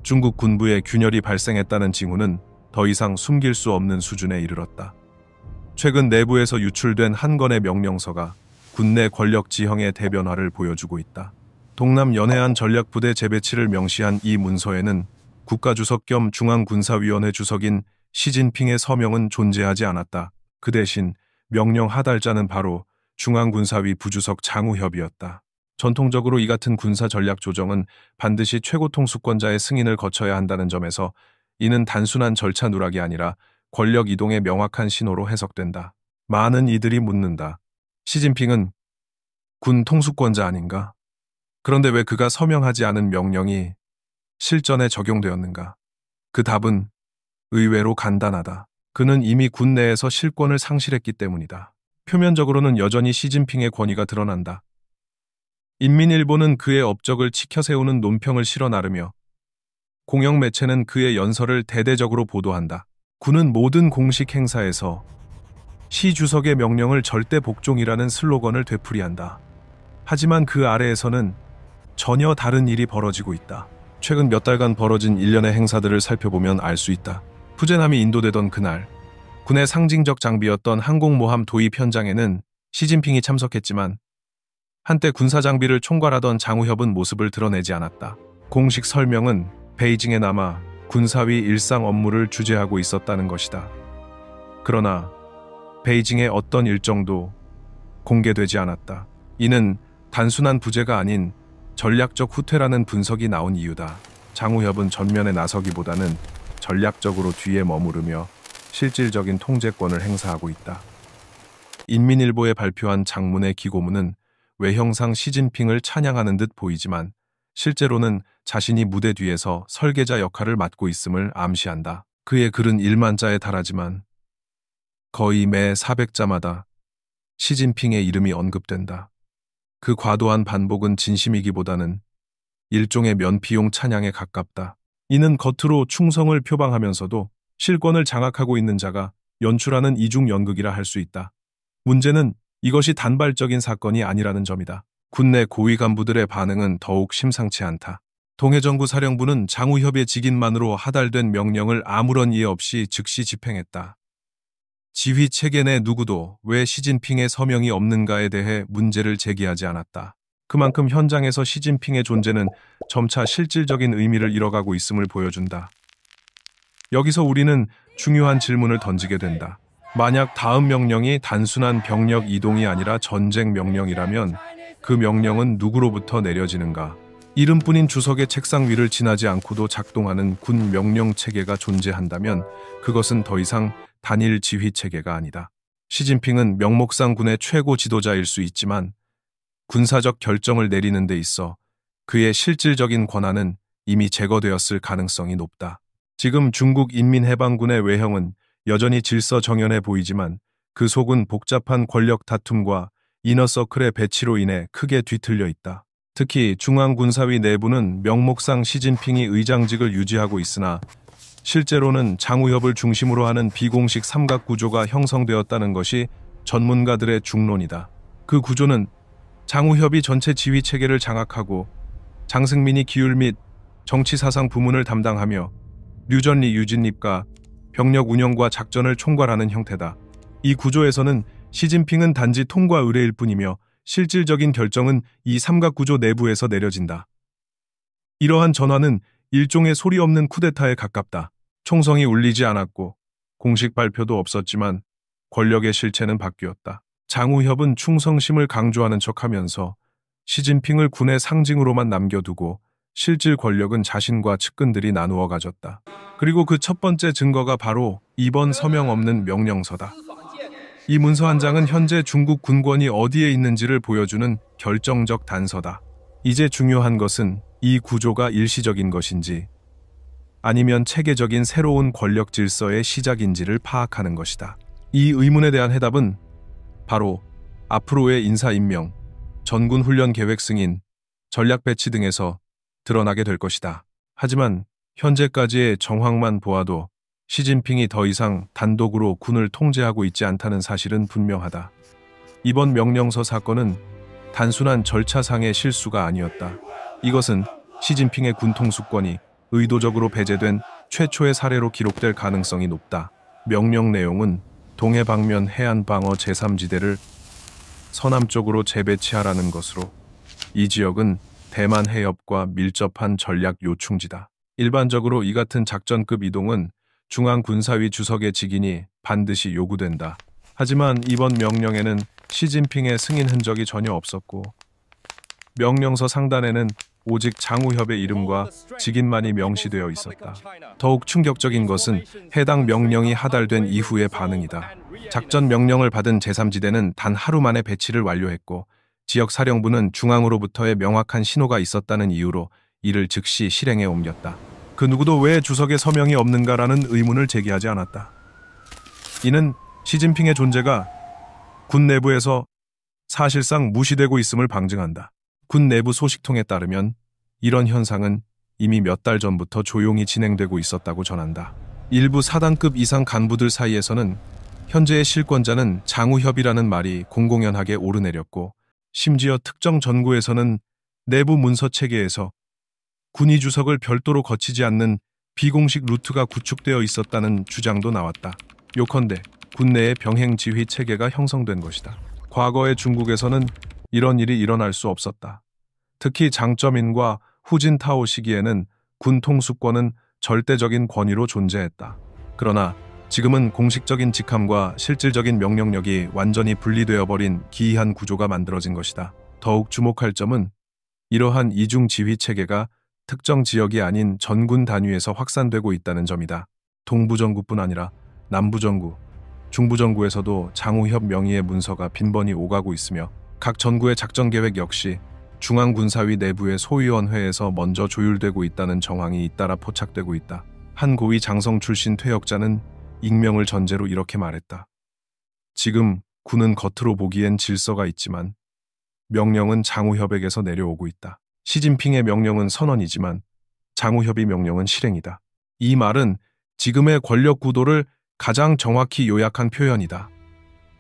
중국 군부에 균열이 발생했다는 징후는 더 이상 숨길 수 없는 수준에 이르렀다. 최근 내부에서 유출된 한 건의 명령서가 군내 권력 지형의 대변화를 보여주고 있다. 동남 연해안 전략부대 재배치를 명시한 이 문서에는 국가주석 겸 중앙군사위원회 주석인 시진핑의 서명은 존재하지 않았다. 그 대신 명령 하달자는 바로 중앙군사위 부주석 장우협이었다. 전통적으로 이 같은 군사 전략 조정은 반드시 최고 통수권자의 승인을 거쳐야 한다는 점에서 이는 단순한 절차 누락이 아니라 권력 이동의 명확한 신호로 해석된다. 많은 이들이 묻는다. 시진핑은 군 통수권자 아닌가? 그런데 왜 그가 서명하지 않은 명령이 실전에 적용되었는가? 그 답은 의외로 간단하다. 그는 이미 군 내에서 실권을 상실했기 때문이다. 표면적으로는 여전히 시진핑의 권위가 드러난다. 인민일보는 그의 업적을 치켜세우는 논평을 실어 나르며 공영 매체는 그의 연설을 대대적으로 보도한다. 군은 모든 공식 행사에서 시 주석의 명령을 절대 복종이라는 슬로건을 되풀이한다. 하지만 그 아래에서는 전혀 다른 일이 벌어지고 있다. 최근 몇 달간 벌어진 일련의 행사들을 살펴보면 알 수 있다. 푸젠함이 인도되던 그날, 군의 상징적 장비였던 항공모함 도입 현장에는 시진핑이 참석했지만 한때 군사 장비를 총괄하던 장우협은 모습을 드러내지 않았다. 공식 설명은 베이징에 남아 군사위 일상 업무를 주재하고 있었다는 것이다. 그러나 베이징의 어떤 일정도 공개되지 않았다. 이는 단순한 부재가 아닌 전략적 후퇴라는 분석이 나온 이유다. 장우협은 전면에 나서기보다는 전략적으로 뒤에 머무르며 실질적인 통제권을 행사하고 있다. 인민일보에 발표한 장문의 기고문은 외형상 시진핑을 찬양하는 듯 보이지만 실제로는 자신이 무대 뒤에서 설계자 역할을 맡고 있음을 암시한다. 그의 글은 1만 자에 달하지만 거의 매 400자마다 시진핑의 이름이 언급된다. 그 과도한 반복은 진심이기보다는 일종의 면피용 찬양에 가깝다. 이는 겉으로 충성을 표방하면서도 실권을 장악하고 있는 자가 연출하는 이중연극이라 할 수 있다. 문제는 이것이 단발적인 사건이 아니라는 점이다. 군내 고위 간부들의 반응은 더욱 심상치 않다. 동해정구 사령부는 장우협의 직인만으로 하달된 명령을 아무런 이해 없이 즉시 집행했다. 지휘 체계 내 누구도 왜 시진핑의 서명이 없는가에 대해 문제를 제기하지 않았다. 그만큼 현장에서 시진핑의 존재는 점차 실질적인 의미를 잃어가고 있음을 보여준다. 여기서 우리는 중요한 질문을 던지게 된다. 만약 다음 명령이 단순한 병력 이동이 아니라 전쟁 명령이라면 그 명령은 누구로부터 내려지는가? 이름뿐인 주석의 책상 위를 지나지 않고도 작동하는 군 명령 체계가 존재한다면 그것은 더 이상 단일 지휘 체계가 아니다. 시진핑은 명목상 군의 최고 지도자일 수 있지만 군사적 결정을 내리는 데 있어 그의 실질적인 권한은 이미 제거되었을 가능성이 높다. 지금 중국 인민해방군의 외형은 여전히 질서정연해 보이지만 그 속은 복잡한 권력 다툼과 이너서클의 배치로 인해 크게 뒤틀려 있다. 특히 중앙군사위 내부는 명목상 시진핑이 의장직을 유지하고 있으나 실제로는 장우협을 중심으로 하는 비공식 삼각구조가 형성되었다는 것이 전문가들의 중론이다. 그 구조는 장우협이 전체 지휘체계를 장악하고 장승민이 기율 및 정치사상 부문을 담당하며 류전리 유진립과 병력 운영과 작전을 총괄하는 형태다. 이 구조에서는 시진핑은 단지 통과 의뢰일 뿐이며 실질적인 결정은 이 삼각구조 내부에서 내려진다. 이러한 전환은 일종의 소리 없는 쿠데타에 가깝다. 총성이 울리지 않았고 공식 발표도 없었지만 권력의 실체는 바뀌었다. 장우협은 충성심을 강조하는 척하면서 시진핑을 군의 상징으로만 남겨두고 실질 권력은 자신과 측근들이 나누어 가졌다. 그리고 그 첫 번째 증거가 바로 이번 서명 없는 명령서다. 이 문서 한 장은 현재 중국 군권이 어디에 있는지를 보여주는 결정적 단서다. 이제 중요한 것은 이 구조가 일시적인 것인지 아니면 체계적인 새로운 권력 질서의 시작인지를 파악하는 것이다. 이 의문에 대한 해답은 바로 앞으로의 인사 임명, 전군 훈련 계획 승인, 전략 배치 등에서 드러나게 될 것이다. 하지만 현재까지의 정황만 보아도 시진핑이 더 이상 단독으로 군을 통제하고 있지 않다는 사실은 분명하다. 이번 명령서 사건은 단순한 절차상의 실수가 아니었다. 이것은 시진핑의 군 통수권이 의도적으로 배제된 최초의 사례로 기록될 가능성이 높다. 명령 내용은 동해방면 해안방어 제3지대를 서남쪽으로 재배치하라는 것으로, 이 지역은 대만 해협과 밀접한 전략 요충지다. 일반적으로 이 같은 작전급 이동은 중앙군사위 주석의 직인이 반드시 요구된다. 하지만 이번 명령에는 시진핑의 승인 흔적이 전혀 없었고, 명령서 상단에는 오직 장우협의 이름과 직인만이 명시되어 있었다. 더욱 충격적인 것은 해당 명령이 하달된 이후의 반응이다. 작전 명령을 받은 제3지대는 단 하루 만에 배치를 완료했고, 지역 사령부는 중앙으로부터의 명확한 신호가 있었다는 이유로 이를 즉시 실행에 옮겼다. 그 누구도 왜 주석에 서명이 없는가라는 의문을 제기하지 않았다. 이는 시진핑의 존재가 군 내부에서 사실상 무시되고 있음을 방증한다. 군 내부 소식통에 따르면 이런 현상은 이미 몇 달 전부터 조용히 진행되고 있었다고 전한다. 일부 사단급 이상 간부들 사이에서는 현재의 실권자는 장우협이라는 말이 공공연하게 오르내렸고, 심지어 특정 전구에서는 내부 문서 체계에서 군이 주석을 별도로 거치지 않는 비공식 루트가 구축되어 있었다는 주장도 나왔다. 요컨대 군 내의 병행 지휘 체계가 형성된 것이다. 과거의 중국에서는 이런 일이 일어날 수 없었다. 특히 장쩌민과 후진타오 시기에는 군 통수권은 절대적인 권위로 존재했다. 그러나 지금은 공식적인 직함과 실질적인 명령력이 완전히 분리되어 버린 기이한 구조가 만들어진 것이다. 더욱 주목할 점은 이러한 이중 지휘 체계가 특정 지역이 아닌 전군 단위에서 확산되고 있다는 점이다. 동부전구뿐 아니라 남부전구, 중부전구에서도 장우협 명의의 문서가 빈번히 오가고 있으며, 각 전구의 작전계획 역시 중앙군사위 내부의 소위원회에서 먼저 조율되고 있다는 정황이 잇따라 포착되고 있다. 한 고위 장성 출신 퇴역자는 익명을 전제로 이렇게 말했다. 지금 군은 겉으로 보기엔 질서가 있지만 명령은 장우협에게서 내려오고 있다. 시진핑의 명령은 선언이지만 장우협의 명령은 실행이다. 이 말은 지금의 권력 구도를 가장 정확히 요약한 표현이다.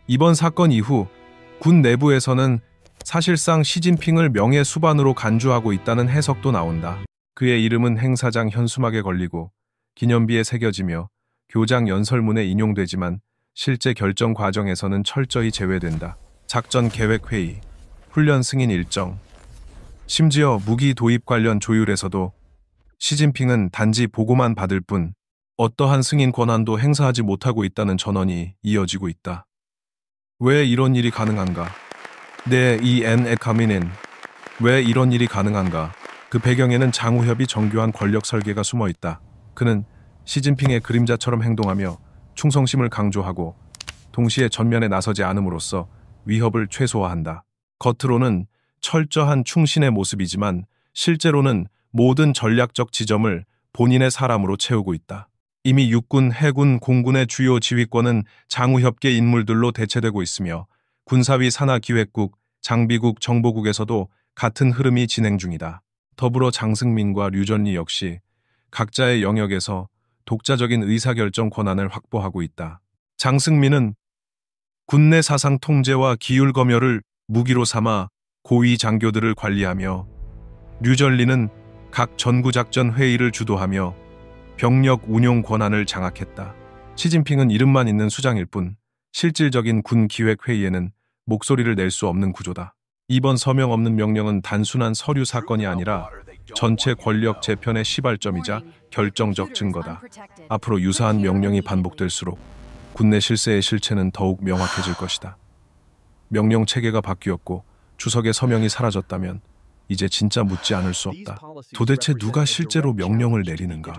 이번 사건 이후 군 내부에서는 사실상 시진핑을 명예 수반으로 간주하고 있다는 해석도 나온다. 그의 이름은 행사장 현수막에 걸리고 기념비에 새겨지며 교장 연설문에 인용되지만 실제 결정 과정에서는 철저히 제외된다. 작전 계획 회의, 훈련 승인 일정, 심지어 무기 도입 관련 조율에서도 시진핑은 단지 보고만 받을 뿐 어떠한 승인 권한도 행사하지 못하고 있다는 전언이 이어지고 있다. 왜 이런 일이 가능한가? 이 가민은 왜 이런 일이 가능한가? 그 배경에는 장우협이 정교한 권력 설계가 숨어 있다. 그는 시진핑의 그림자처럼 행동하며 충성심을 강조하고 동시에 전면에 나서지 않음으로써 위협을 최소화한다. 겉으로는 철저한 충신의 모습이지만 실제로는 모든 전략적 지점을 본인의 사람으로 채우고 있다. 이미 육군, 해군, 공군의 주요 지휘권은 장우협계 인물들로 대체되고 있으며 군사위 산하기획국, 장비국, 정보국에서도 같은 흐름이 진행 중이다. 더불어 장승민과 류전리 역시 각자의 영역에서 독자적인 의사결정 권한을 확보하고 있다. 장승민은 군내 사상 통제와 기율 검열을 무기로 삼아 고위 장교들을 관리하며, 류전리는 각 전구작전 회의를 주도하며 병력 운용 권한을 장악했다. 시진핑은 이름만 있는 수장일 뿐 실질적인 군 기획 회의에는 목소리를 낼 수 없는 구조다. 이번 서명 없는 명령은 단순한 서류 사건이 아니라 전체 권력 재편의 시발점이자 결정적 증거다. 앞으로 유사한 명령이 반복될수록 군내 실세의 실체는 더욱 명확해질 것이다. 명령 체계가 바뀌었고 주석의 서명이 사라졌다면 이제 진짜 묻지 않을 수 없다. 도대체 누가 실제로 명령을 내리는가?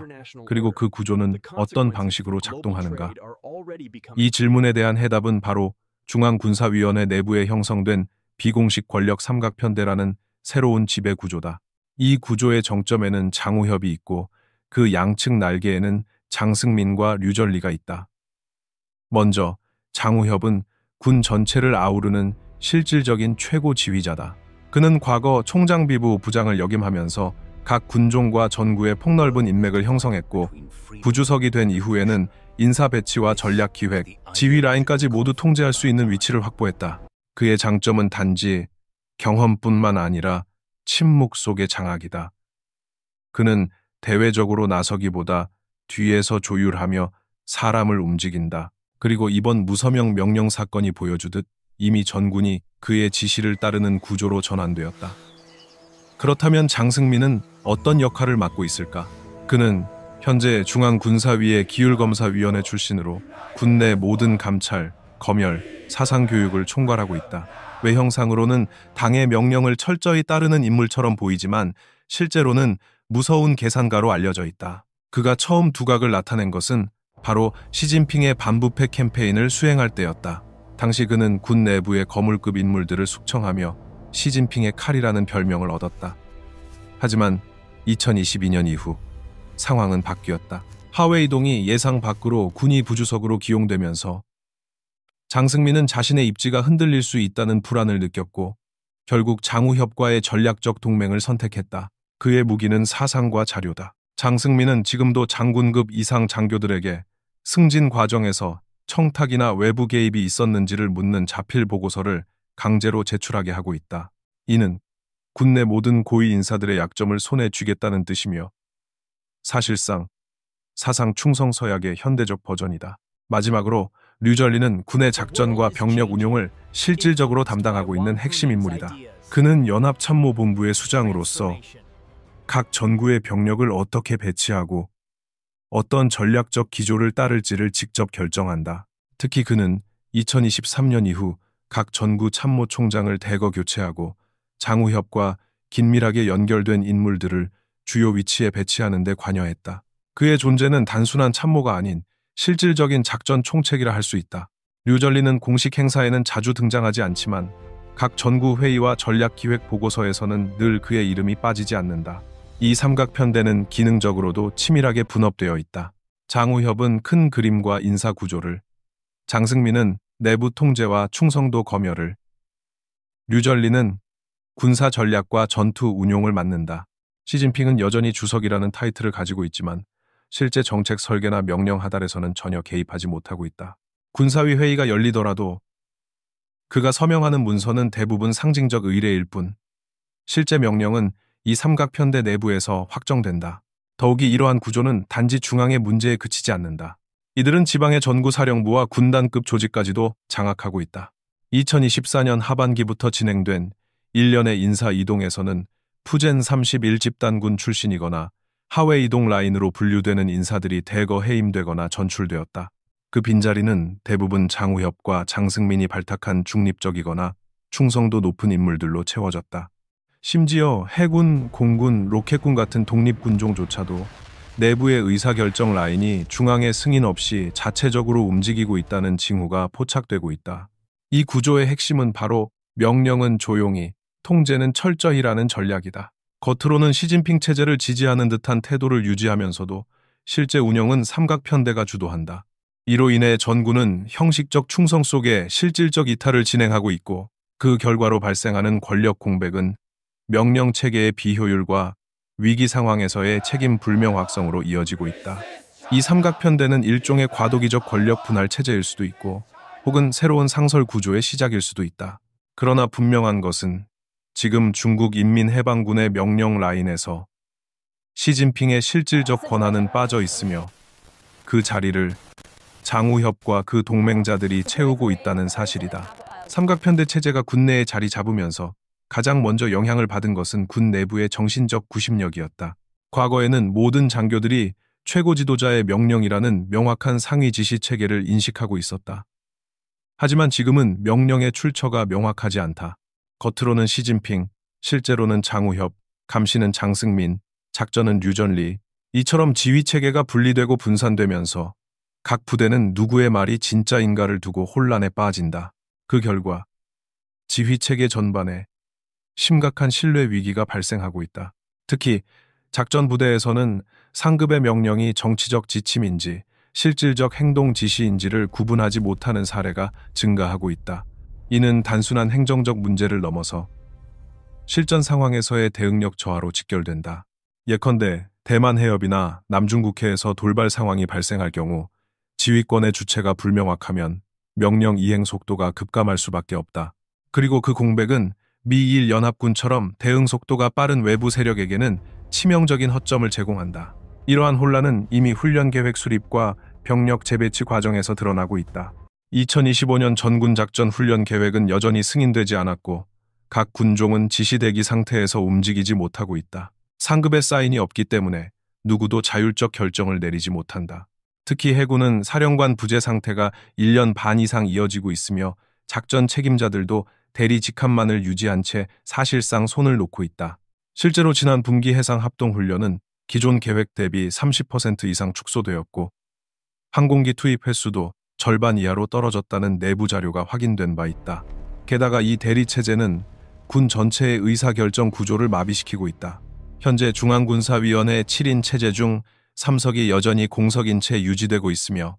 그리고 그 구조는 어떤 방식으로 작동하는가? 이 질문에 대한 해답은 바로 중앙군사위원회 내부에 형성된 비공식 권력 삼각편대라는 새로운 지배 구조다. 이 구조의 정점에는 장우협이 있고 그 양측 날개에는 장승민과 류전리가 있다. 먼저 장우협은 군 전체를 아우르는 실질적인 최고 지휘자다. 그는 과거 총장비부 부장을 역임하면서 각 군종과 전구의 폭넓은 인맥을 형성했고, 부주석이 된 이후에는 인사 배치와 전략 기획, 지휘 라인까지 모두 통제할 수 있는 위치를 확보했다. 그의 장점은 단지 경험뿐만 아니라 침묵 속의 장악이다. 그는 대외적으로 나서기보다 뒤에서 조율하며 사람을 움직인다. 그리고 이번 무서명 명령 사건이 보여주듯 이미 전군이 그의 지시를 따르는 구조로 전환되었다. 그렇다면 장승민은 어떤 역할을 맡고 있을까? 그는 현재 중앙군사위의 기율검사위원회 출신으로 군내 모든 감찰, 검열, 사상교육을 총괄하고 있다. 외형상으로는 당의 명령을 철저히 따르는 인물처럼 보이지만 실제로는 무서운 계산가로 알려져 있다. 그가 처음 두각을 나타낸 것은 바로 시진핑의 반부패 캠페인을 수행할 때였다. 당시 그는 군 내부의 거물급 인물들을 숙청하며 시진핑의 칼이라는 별명을 얻었다. 하지만 2022년 이후 상황은 바뀌었다. 하웨이동이 예상 밖으로 군이 부주석으로 기용되면서 장승민은 자신의 입지가 흔들릴 수 있다는 불안을 느꼈고 결국 장우협과의 전략적 동맹을 선택했다. 그의 무기는 사상과 자료다. 장승민은 지금도 장군급 이상 장교들에게 승진 과정에서 청탁이나 외부 개입이 있었는지를 묻는 자필 보고서를 강제로 제출하게 하고 있다. 이는 군내 모든 고위 인사들의 약점을 손에 쥐겠다는 뜻이며 사실상 사상 충성 서약의 현대적 버전이다. 마지막으로 류전리는 군의 작전과 병력 운용을 실질적으로 담당하고 있는 핵심 인물이다. 그는 연합참모본부의 수장으로서 각 전구의 병력을 어떻게 배치하고 어떤 전략적 기조를 따를지를 직접 결정한다. 특히 그는 2023년 이후 각 전구 참모총장을 대거 교체하고 장우협과 긴밀하게 연결된 인물들을 주요 위치에 배치하는 데 관여했다. 그의 존재는 단순한 참모가 아닌 실질적인 작전 총책이라 할 수 있다. 류전리는 공식 행사에는 자주 등장하지 않지만 각 전구 회의와 전략기획 보고서에서는 늘 그의 이름이 빠지지 않는다. 이 삼각편대는 기능적으로도 치밀하게 분업되어 있다. 장우협은 큰 그림과 인사 구조를, 장승민은 내부 통제와 충성도 검열을, 류전리는 군사 전략과 전투 운용을 맡는다. 시진핑은 여전히 주석이라는 타이틀을 가지고 있지만 실제 정책 설계나 명령 하달에서는 전혀 개입하지 못하고 있다. 군사위 회의가 열리더라도 그가 서명하는 문서는 대부분 상징적 의례일 뿐 실제 명령은 이 삼각편대 내부에서 확정된다. 더욱이 이러한 구조는 단지 중앙의 문제에 그치지 않는다. 이들은 지방의 전구사령부와 군단급 조직까지도 장악하고 있다. 2024년 하반기부터 진행된 1년의 인사 이동에서는 푸젠 31집단군 출신이거나 하웨 이동 라인으로 분류되는 인사들이 대거 해임되거나 전출되었다. 그 빈자리는 대부분 장우협과 장승민이 발탁한 중립적이거나 충성도 높은 인물들로 채워졌다. 심지어 해군, 공군, 로켓군 같은 독립군종조차도 내부의 의사결정 라인이 중앙의 승인 없이 자체적으로 움직이고 있다는 징후가 포착되고 있다. 이 구조의 핵심은 바로 명령은 조용히, 통제는 철저히라는 전략이다. 겉으로는 시진핑 체제를 지지하는 듯한 태도를 유지하면서도 실제 운영은 삼각편대가 주도한다. 이로 인해 전군은 형식적 충성 속에 실질적 이탈을 진행하고 있고 그 결과로 발생하는 권력 공백은 명령 체계의 비효율과 위기 상황에서의 책임 불명 확성으로 이어지고 있다. 이 삼각편대는 일종의 과도기적 권력 분할 체제일 수도 있고 혹은 새로운 상설 구조의 시작일 수도 있다. 그러나 분명한 것은 지금 중국 인민해방군의 명령 라인에서 시진핑의 실질적 권한은 빠져 있으며 그 자리를 장우협과 그 동맹자들이 채우고 있다는 사실이다. 삼각편대 체제가 군내에 자리 잡으면서 가장 먼저 영향을 받은 것은 군 내부의 정신적 구심력이었다. 과거에는 모든 장교들이 최고 지도자의 명령이라는 명확한 상위 지시 체계를 인식하고 있었다. 하지만 지금은 명령의 출처가 명확하지 않다. 겉으로는 시진핑, 실제로는 장우협, 감시는 장승민, 작전은 류전리, 이처럼 지휘체계가 분리되고 분산되면서 각 부대는 누구의 말이 진짜인가를 두고 혼란에 빠진다. 그 결과 지휘체계 전반에 심각한 신뢰 위기가 발생하고 있다. 특히 작전 부대에서는 상급의 명령이 정치적 지침인지 실질적 행동 지시인지를 구분하지 못하는 사례가 증가하고 있다. 이는 단순한 행정적 문제를 넘어서 실전 상황에서의 대응력 저하로 직결된다. 예컨대 대만 해협이나 남중국해에서 돌발 상황이 발생할 경우 지휘권의 주체가 불명확하면 명령 이행 속도가 급감할 수밖에 없다. 그리고 그 공백은 미일 연합군처럼 대응 속도가 빠른 외부 세력에게는 치명적인 허점을 제공한다. 이러한 혼란은 이미 훈련 계획 수립과 병력 재배치 과정에서 드러나고 있다. 2025년 전군 작전 훈련 계획은 여전히 승인되지 않았고 각 군종은 지시대기 상태에서 움직이지 못하고 있다. 상급의 사인이 없기 때문에 누구도 자율적 결정을 내리지 못한다. 특히 해군은 사령관 부재 상태가 1년 반 이상 이어지고 있으며 작전 책임자들도 대리 직함만을 유지한 채 사실상 손을 놓고 있다. 실제로 지난 분기 해상 합동훈련은 기존 계획 대비 30% 이상 축소되었고 항공기 투입 횟수도 절반 이하로 떨어졌다는 내부 자료가 확인된 바 있다. 게다가 이 대리 체제는 군 전체의 의사결정 구조를 마비시키고 있다. 현재 중앙군사위원회 7인 체제 중 3석이 여전히 공석인 채 유지되고 있으며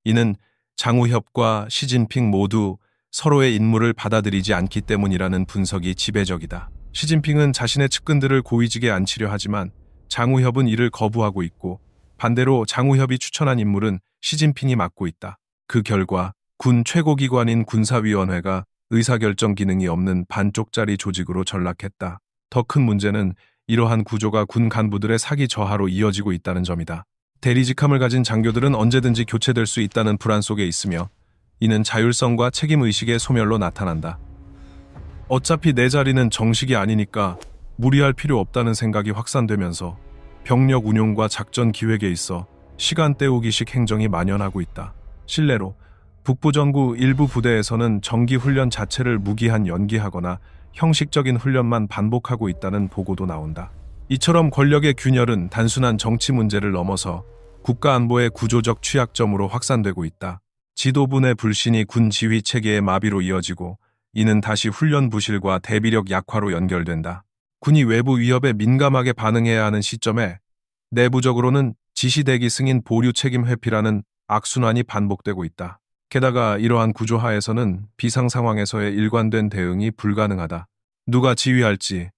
이는 장우협과 시진핑 모두 서로의 임무를 받아들이지 않기 때문이라는 분석이 지배적이다. 시진핑은 자신의 측근들을 고위직에 앉히려 하지만 장우협은 이를 거부하고 있고 반대로 장우협이 추천한 인물은 시진핑이 맡고 있다. 그 결과 군 최고기관인 군사위원회가 의사결정 기능이 없는 반쪽짜리 조직으로 전락했다. 더 큰 문제는 이러한 구조가 군 간부들의 사기 저하로 이어지고 있다는 점이다. 대리직함을 가진 장교들은 언제든지 교체될 수 있다는 불안 속에 있으며 이는 자율성과 책임의식의 소멸로 나타난다. 어차피 내 자리는 정식이 아니니까 무리할 필요 없다는 생각이 확산되면서 병력 운용과 작전 기획에 있어 시간 때우기식 행정이 만연하고 있다. 실례로 북부전구 일부 부대에서는 정기 훈련 자체를 무기한 연기하거나 형식적인 훈련만 반복하고 있다는 보고도 나온다. 이처럼 권력의 균열은 단순한 정치 문제를 넘어서 국가안보의 구조적 취약점으로 확산되고 있다. 지도부의 불신이 군 지휘 체계의 마비로 이어지고 이는 다시 훈련 부실과 대비력 약화로 연결된다. 군이 외부 위협에 민감하게 반응해야 하는 시점에 내부적으로는 지시대기 승인 보류 책임 회피라는 악순환이 반복되고 있다. 게다가 이러한 구조 하에서는 비상 상황에서의 일관된 대응이 불가능하다. 누가 지휘할지,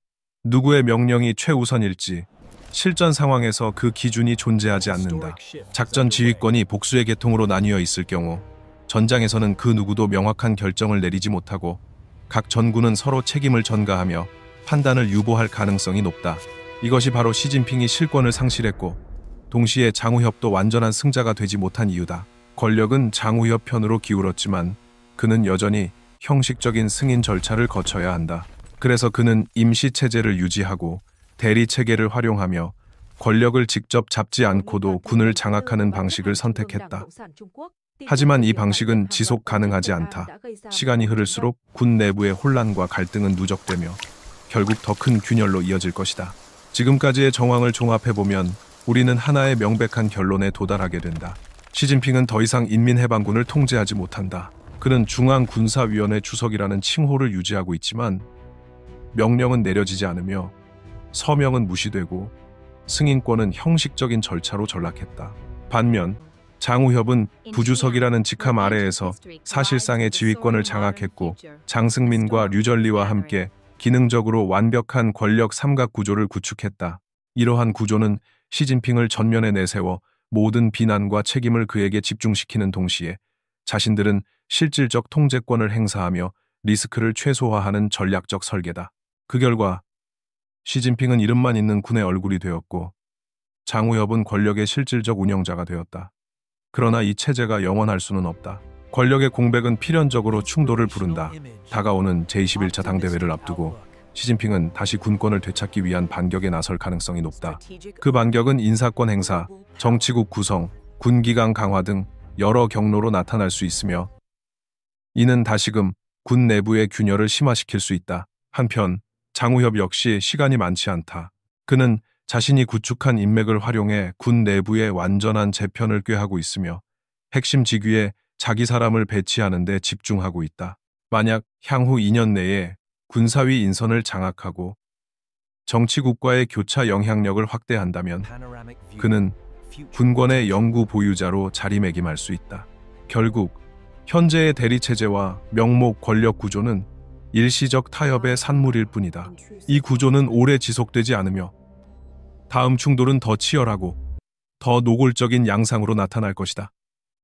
누구의 명령이 최우선일지, 실전 상황에서 그 기준이 존재하지 않는다. 작전 지휘권이 복수의 계통으로 나뉘어 있을 경우 전장에서는 그 누구도 명확한 결정을 내리지 못하고 각 전군은 서로 책임을 전가하며 판단을 유보할 가능성이 높다. 이것이 바로 시진핑이 실권을 상실했고 동시에 장우협도 완전한 승자가 되지 못한 이유다. 권력은 장우협 편으로 기울었지만 그는 여전히 형식적인 승인 절차를 거쳐야 한다. 그래서 그는 임시체제를 유지하고 대리체계를 활용하며 권력을 직접 잡지 않고도 군을 장악하는 방식을 선택했다. 하지만 이 방식은 지속 가능하지 않다. 시간이 흐를수록 군 내부의 혼란과 갈등은 누적되며 결국 더 큰 균열로 이어질 것이다. 지금까지의 정황을 종합해보면 우리는 하나의 명백한 결론에 도달하게 된다. 시진핑은 더 이상 인민해방군을 통제하지 못한다. 그는 중앙군사위원회 주석이라는 칭호를 유지하고 있지만 명령은 내려지지 않으며 서명은 무시되고 승인권은 형식적인 절차로 전락했다. 반면 장우협은 부주석이라는 직함 아래에서 사실상의 지휘권을 장악했고 장승민과 류전리와 함께 기능적으로 완벽한 권력 삼각 구조를 구축했다. 이러한 구조는 시진핑을 전면에 내세워 모든 비난과 책임을 그에게 집중시키는 동시에 자신들은 실질적 통제권을 행사하며 리스크를 최소화하는 전략적 설계다. 그 결과 시진핑은 이름만 있는 군의 얼굴이 되었고 장우협은 권력의 실질적 운영자가 되었다. 그러나 이 체제가 영원할 수는 없다. 권력의 공백은 필연적으로 충돌을 부른다. 다가오는 제21차 당대회를 앞두고 시진핑은 다시 군권을 되찾기 위한 반격에 나설 가능성이 높다. 그 반격은 인사권 행사, 정치국 구성, 군기강 강화 등 여러 경로로 나타날 수 있으며 이는 다시금 군 내부의 균열을 심화시킬 수 있다. 한편 장우협 역시 시간이 많지 않다. 그는 자신이 구축한 인맥을 활용해 군 내부의 완전한 재편을 꾀하고 있으며 핵심 직위에 자기 사람을 배치하는 데 집중하고 있다. 만약 향후 2년 내에 군사위 인선을 장악하고 정치국과의 교차 영향력을 확대한다면 그는 군권의 영구 보유자로 자리매김할 수 있다. 결국 현재의 대리체제와 명목 권력 구조는 일시적 타협의 산물일 뿐이다. 이 구조는 오래 지속되지 않으며 다음 충돌은 더 치열하고 더 노골적인 양상으로 나타날 것이다.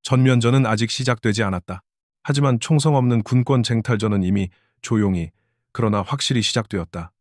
전면전은 아직 시작되지 않았다. 하지만 총성 없는 군권 쟁탈전은 이미 조용히 그러나 확실히 시작되었다.